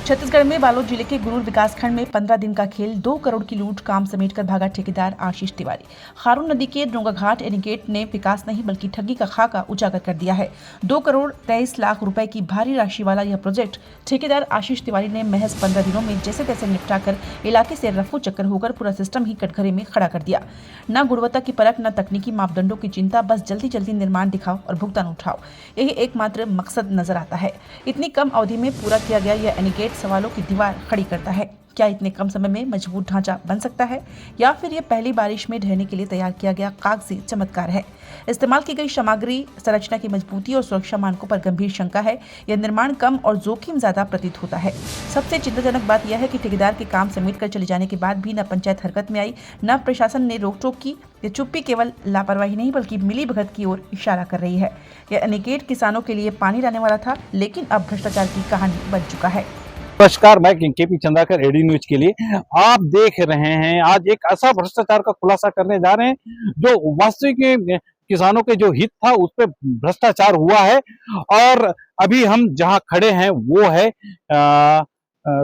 छत्तीसगढ़ में बालोद जिले के गुरूर विकासखंड में 15 दिन का खेल 2 करोड़ की लूट काम समेटकर भागा ठेकेदार आशीष तिवारी। खारून नदी के डोंगाघाट एनीगेट ने विकास नहीं बल्कि ठगी का खाका उजागर कर दिया है। 2 करोड़ 23 लाख रुपए की भारी राशि वाला यह प्रोजेक्ट ठेकेदार आशीष तिवारी ने महज 15 दिनों में जैसे तैसे निपटाकर इलाके से रफू चक्कर होकर पूरा सिस्टम ही कटघरे में खड़ा कर दिया। न गुणवत्ता की परख, न तकनीकी मापदंडों की चिंता, बस जल्दी जल्दी निर्माण दिखाओ और भुगतान उठाओ, यही एकमात्र मकसद नजर आता है। इतनी कम अवधि में पूरा किया गया यह एनीगेट सवालों की दीवार खड़ी करता है। क्या इतने कम समय में मजबूत ढांचा बन सकता है, या फिर यह पहली बारिश में ढहने के लिए तैयार किया गया कागजी चमत्कार है? इस्तेमाल की गई सामग्री, संरचना की मजबूती और सुरक्षा मानकों पर गंभीर शंका है। यह निर्माण कम और जोखिम ज्यादा प्रतीत होता है। सबसे चिंताजनक बात यह है कि ठेकेदार के काम समेट कर चले जाने के बाद भी न पंचायत हरकत में आई, न प्रशासन ने रोक टोक की। ये चुप्पी केवल लापरवाही नहीं बल्कि मिली भगत की ओर इशारा कर रही है। यह एनीगेट किसानों के लिए पानी लाने वाला था, लेकिन अब भ्रष्टाचार की कहानी बन चुका है। नमस्कार, मैं केपी चंद्राकर, एडी न्यूज के लिए आप देख रहे हैं। आज एक ऐसा भ्रष्टाचार का खुलासा करने जा रहे हैं जो वास्तविक किसानों के जो हित था उस पर भ्रष्टाचार हुआ है। और अभी हम जहां खड़े हैं वो है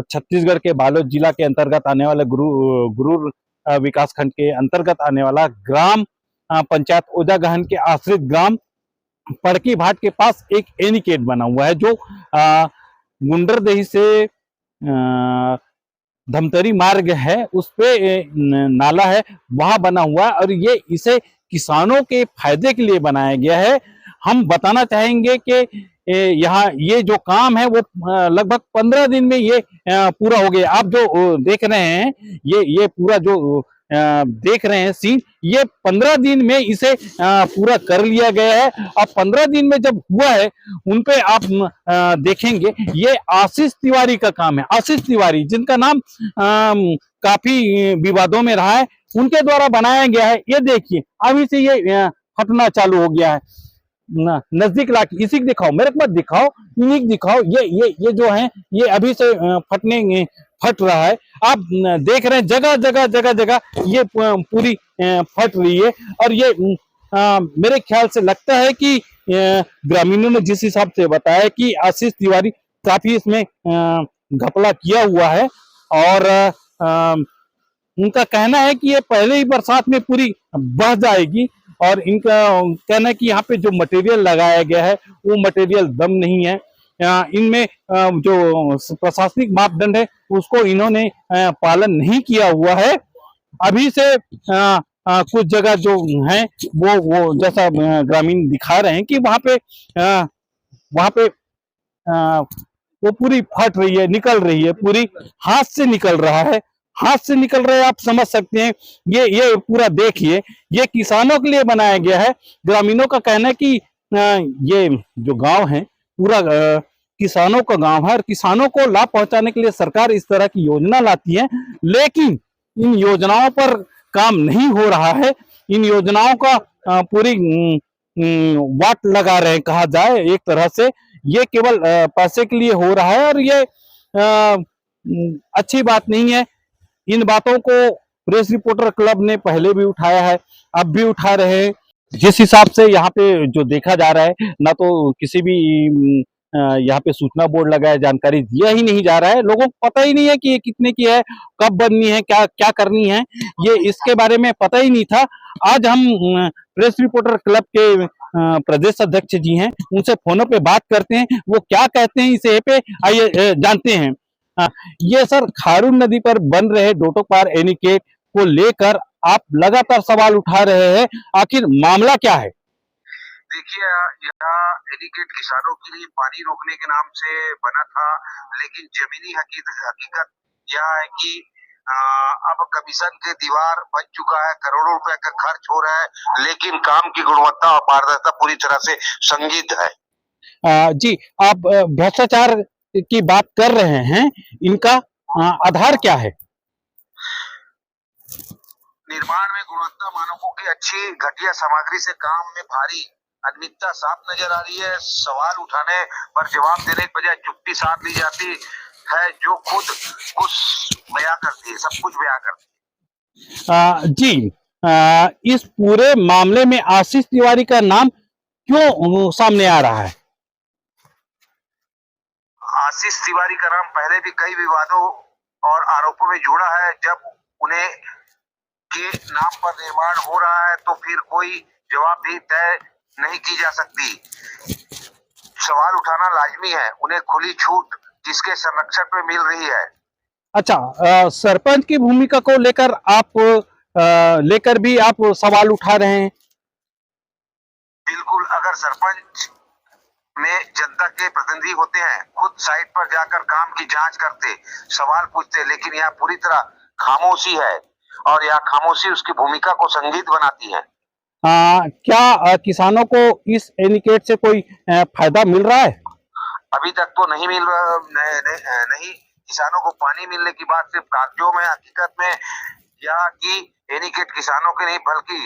छत्तीसगढ़ के बालोद जिला के अंतर्गत आने वाले गुरूर विकासखंड के अंतर्गत आने वाला ग्राम पंचायत ओजागहन के आश्रित ग्राम पड़की भाट के पास एक एनीगेट बना हुआ है जो गुंडरदेही से धमतरी मार्ग है, उस पे नाला है, वहां बना हुआ है। और ये इसे किसानों के फायदे के लिए बनाया गया है। हम बताना चाहेंगे कि यहाँ ये जो काम है वो लगभग 15 दिन में ये पूरा हो गया। आप जो देख रहे हैं ये पूरा जो देख रहे हैं सीन, ये 15 दिन में इसे पूरा कर लिया गया है। अब 15 दिन में जब हुआ है उन पे आप देखेंगे, ये आशीष तिवारी का काम है। आशीष तिवारी जिनका नाम काफी विवादों में रहा है, उनके द्वारा बनाया गया है। ये देखिए अभी से ये फटना चालू हो गया है। नजदीक लाके इसी दिखाओ, मेरे को मत दिखाओ, इन्हीं दिखाओ। ये जो है ये अभी से फट रहा है। आप देख रहे हैं जगह जगह ये पूरी फट रही है। और ये मेरे ख्याल से लगता है कि ग्रामीणों ने जिस हिसाब से बताया कि आशीष तिवारी काफी इसमें घपला किया हुआ है। और उनका कहना है कि ये पहले ही बरसात में पूरी बह जाएगी। और इनका कहना है कि यहाँ पे जो मटेरियल लगाया गया है वो मटेरियल दम नहीं है। इनमें जो प्रशासनिक मापदंड है उसको इन्होंने पालन नहीं किया हुआ है। अभी से कुछ जगह जो है वो जैसा ग्रामीण दिखा रहे हैं कि वहां पे वो पूरी फट रही है, निकल रही है, पूरी हाथ से निकल रहा है। हाथ से निकल रहे हैं, आप समझ सकते हैं। ये पूरा देखिए, ये किसानों के लिए बनाया गया है। ग्रामीणों का कहना है कि ये जो गांव है पूरा किसानों का गांव है और किसानों को लाभ पहुंचाने के लिए सरकार इस तरह की योजना लाती है, लेकिन इन योजनाओं पर काम नहीं हो रहा है। इन योजनाओं का पूरी वाट लगा रहे हैं, कहा जाए एक तरह से। ये केवल पैसे के लिए हो रहा है और ये अच्छी बात नहीं है। इन बातों को प्रेस रिपोर्टर क्लब ने पहले भी उठाया है, अब भी उठा रहे हैं। जिस हिसाब से यहाँ पे जो देखा जा रहा है, ना तो किसी भी यहाँ पे सूचना बोर्ड लगा है, जानकारी दिया ही नहीं जा रहा है। लोगों को पता ही नहीं है कि ये कितने की है, कब बननी है, क्या क्या करनी है, ये इसके बारे में पता ही नहीं था। आज हम प्रेस रिपोर्टर क्लब के प्रदेश अध्यक्ष जी हैं, उनसे फोनों पे बात करते हैं, वो क्या कहते हैं इसे पे, आइए जानते हैं। ये सर, खारून नदी पर बन रहे डोटोपार एनीगेट को लेकर आप लगातार सवाल उठा रहे हैं, आखिर मामला क्या है? देखिए, यहाँ एनीगेट किसानों के लिए पानी रोकने के नाम से बना था, लेकिन जमीनी हकीकत यह है कि अब कमीशन के दीवार बन चुका है, करोड़ों रुपए का खर्च हो रहा है, लेकिन काम की गुणवत्ता और पारदर्शिता पूरी तरह से संदिग्ध है। जी, आप भ्रष्टाचार की बात कर रहे हैं, इनका आधार क्या है? निर्माण में गुणवत्ता मानकों की अच्छी घटिया सामग्री से काम में भारी अनियमितता साफ नजर आ रही है। सवाल उठाने पर जवाब देने के बजाय चुप्पी साध ली जाती है, जो खुद कुछ बयां करती है, सब कुछ बयां करती है। जी, इस पूरे मामले में आशीष तिवारी का नाम क्यों सामने आ रहा है? आशीष तिवारी का नाम पहले भी कई विवादों और आरोपों में जुड़ा है। जब उन्हें के नाम पर निर्माण हो रहा है तो फिर कोई जवाबदेही तय नहीं की जा सकती। सवाल उठाना लाजमी है। उन्हें खुली छूट जिसके संरक्षण में मिल रही है। अच्छा, सरपंच की भूमिका को लेकर भी आप सवाल उठा रहे हैं। बिल्कुल, अगर सरपंच में जनता के प्रतिनिधि होते हैं, खुद साइट पर जाकर काम की जांच करते, सवाल पूछते, लेकिन यह पूरी तरह खामोशी है और यह खामोशी उसकी भूमिका को संगीत बनाती है। क्या किसानों को इस एनीकट से कोई फायदा मिल रहा है? अभी तक तो नहीं मिल रहा। नहीं, किसानों को पानी मिलने की बात सिर्फ कागजों में, हकीकत में यह कि एनीकट किसानों के नहीं बल्कि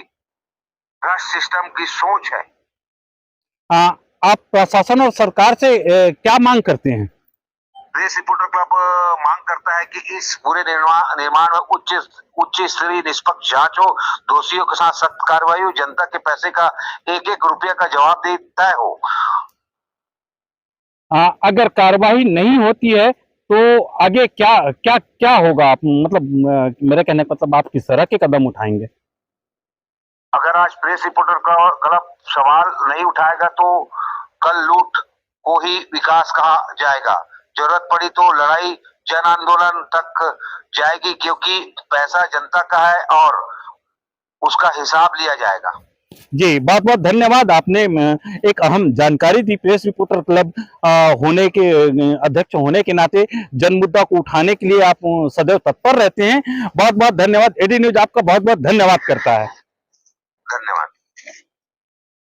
भ्रष्ट सिस्टम की सोच है। आप प्रशासन और सरकार से क्या मांग करते हैं? प्रेस रिपोर्टर क्लब मांग करता है कि इस पूरे निर्माण में उच्च स्तरीय निष्पक्ष जांच हो, दोषियों के साथ सख्त कार्रवाई हो, जनता के पैसे का एक एक रुपया का जवाबदेही तय हो। अगर कार्रवाई नहीं होती है तो आगे क्या क्या क्या होगा? आप मतलब मेरा कहने का मतलब आप किस तरह के कदम उठाएंगे? अगर आज प्रेस रिपोर्टर का क्लब सवाल नहीं उठाएगा तो कल लूट को ही विकास कहा जाएगा। जरूरत पड़ी तो लड़ाई जन आंदोलन तक जाएगी, क्योंकि पैसा जनता का है और उसका हिसाब लिया जाएगा। जी, बहुत बहुत धन्यवाद। आपने एक अहम जानकारी दी। प्रेस रिपोर्टर क्लब होने के अध्यक्ष होने के नाते जन मुद्दा को उठाने के लिए आप सदैव तत्पर रहते हैं। बहुत बहुत धन्यवाद। एडी न्यूज आपका बहुत बहुत धन्यवाद करता है। धन्यवाद।